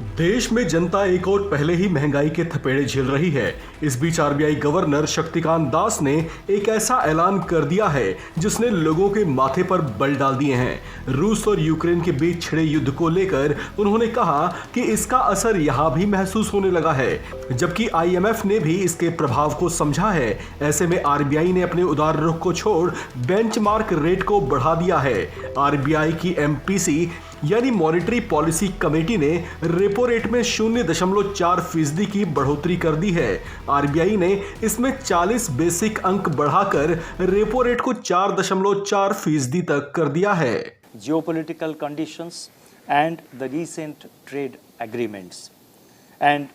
देश में जनता एक और पहले ही महंगाई के थपेड़े झेल रही है। इस बीच आरबीआई गवर्नर शक्तिकांत दास ने एक ऐसा ऐलान कर दिया है जिसने लोगों के माथे पर बल डाल दिए हैं। रूस और यूक्रेन के बीच छिड़े युद्ध को लेकर उन्होंने कहा कि इसका असर यहां भी महसूस होने लगा है, जबकि आईएमएफ ने भी इसके प्रभाव को समझा है। ऐसे में आरबीआई ने अपने उदार रुख को छोड़ बेंचमार्क रेट को बढ़ा दिया है। आरबीआई की एमपीसी यानी मॉनेटरी पॉलिसी कमेटी ने रेपो रेट में 0.4% की बढ़ोतरी कर दी है। आरबीआई ने इसमें 40 बेसिक अंक बढ़ाकर रेपो रेट को 4.4% तक कर दिया है। Geopolitical conditions and the recent trade agreements, and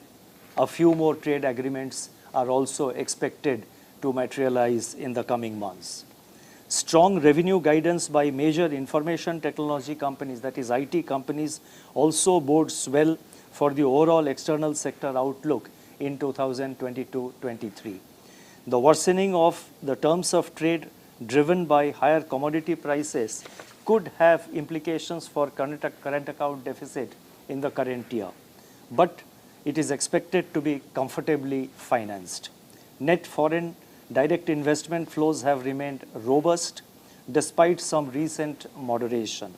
a few more trade agreements are also expected to materialize in the coming months. Strong revenue guidance by major information technology companies, that is IT companies, also bodes well for the overall external sector outlook in 2022-23. The worsening of the terms of trade driven by higher commodity prices could have implications for current account deficit in the current year, but it is expected to be comfortably financed. Net foreign direct investment flows have remained robust despite some recent moderation.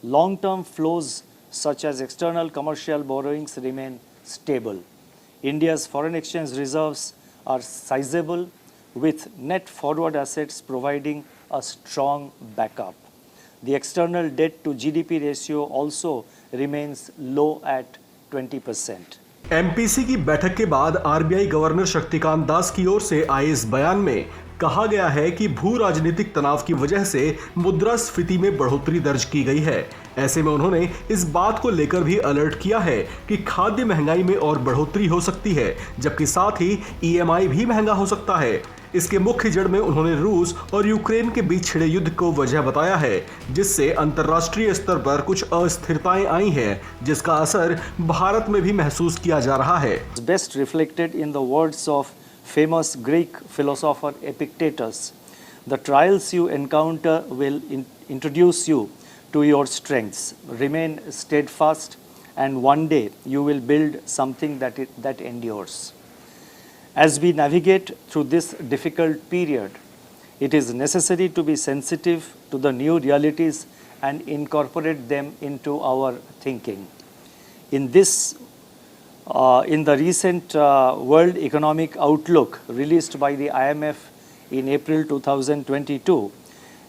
Long-term flows such as external commercial borrowings remain stable. India's foreign exchange reserves are sizable, with net forward assets providing a strong backup. The external debt to GDP ratio also remains low at 20%. MPC की बैठक के बाद RBI governor Shaktikanta Das की ओर से आए इस बयान में कहा गया है कि भू राजनीतिक तनाव की वजह से मुद्रास्फीति में बढ़ोतरी दर्ज की गई है। ऐसे में उन्होंने इस बात को लेकर भी अलर्ट किया है कि खाद्य महंगाई में और बढ़ोतरी हो सकती है, जबकि साथ ही ईएमआई भी महंगा हो सकता है। इसके मुख्य जड़ में उन्होंने रूस और यूक्रेन के बीच छिड़े युद्ध को वजह बताया है, जिससे अंतर्राष्ट्रीय स्तर पर कुछ अस्थिरताएं आई हैं, जिसका असर भारत में भी महसूस किया जा रहा है। Best reflected in the words of famous Greek philosopher Epictetus, the trials you encounter will introduce you to your strengths. Remain steadfast, and one day you will build something that endures. As we navigate through this difficult period, it is necessary to be sensitive to the new realities and incorporate them into our thinking. In the recent World Economic Outlook released by the IMF in April 2022,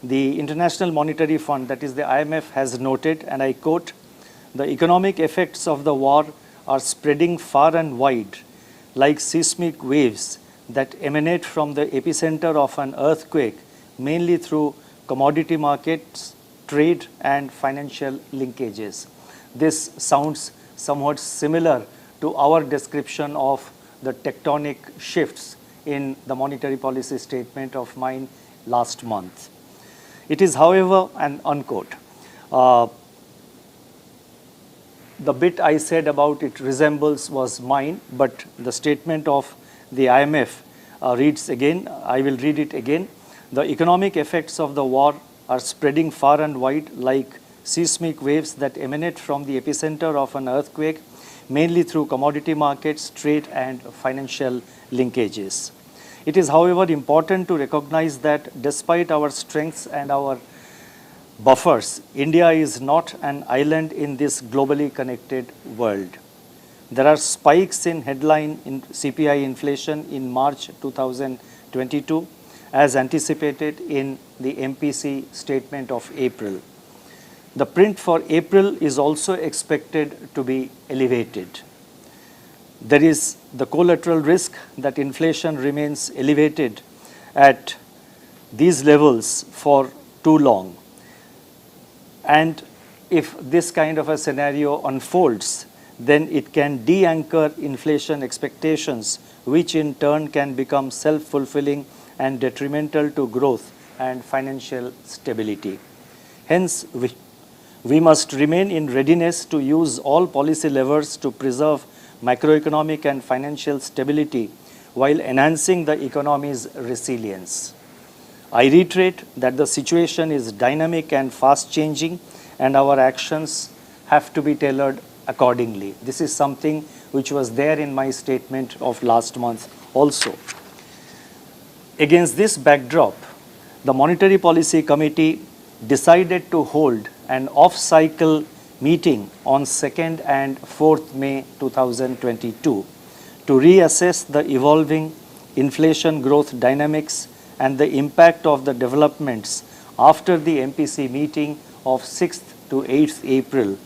the International Monetary Fund, that is the IMF, has noted, and I quote, "The economic effects of the war are spreading far and wide, like seismic waves that emanate from the epicenter of an earthquake, mainly through commodity markets, trade, and financial linkages." This sounds somewhat similar to our description of the tectonic shifts in the monetary policy statement of mine last month. It is, however, an unquote. The bit I said about it resembles was mine, but the statement of the IMF reads again. I will read it again. "The economic effects of the war are spreading far and wide, like seismic waves that emanate from the epicenter of an earthquake, mainly through commodity markets, trade, and financial linkages." It is, however, important to recognize that despite our strengths and our buffers, India is not an island in this globally connected world. There are spikes in headline CPI inflation in March 2022, as anticipated in the MPC statement of April. The print for April is also expected to be elevated. There is the collateral risk that inflation remains elevated at these levels for too long. And if this kind of a scenario unfolds, then it can de-anchor inflation expectations, which in turn can become self-fulfilling and detrimental to growth and financial stability. Hence, we must remain in readiness to use all policy levers to preserve macroeconomic and financial stability while enhancing the economy's resilience. I reiterate that the situation is dynamic and fast changing, and our actions have to be tailored accordingly. This is something which was there in my statement of last month also. Against this backdrop, the Monetary Policy Committee decided to hold an off-cycle meeting on 2nd and 4th May 2022 to reassess the evolving inflation growth dynamics and the impact of the developments after the MPC meeting of 6th to 8th April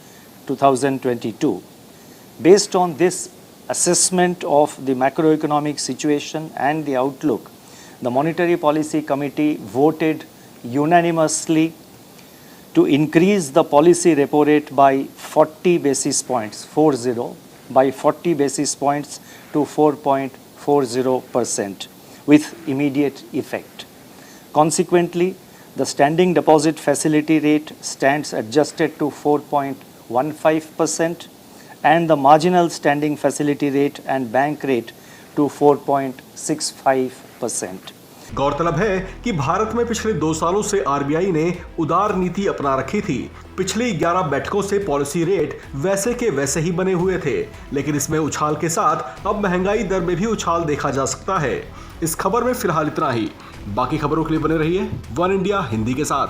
2022. Based on this assessment of the macroeconomic situation and the outlook, the Monetary Policy Committee voted unanimously to increase the policy repo rate by 40 basis points, 40, by 40 basis points to 4.40% with immediate effect. Consequently, the standing deposit facility rate stands adjusted to 4.15% and the marginal standing facility rate and bank rate to 4.65%. गौरतलब है कि भारत में पिछले 2 सालों से RBI ने उदार नीति अपना रखी थी। पिछली 11 बैठकों से पॉलिसी रेट वैसे के वैसे ही बने हुए थे, लेकिन इसमें उछाल के साथ अब महंगाई दर में भी उछाल देखा जा सकता है। इस खबर में फिलहाल इतना ही। बाकी खबरों के लिए बने रहिए वन इंडिया हिंदी के साथ।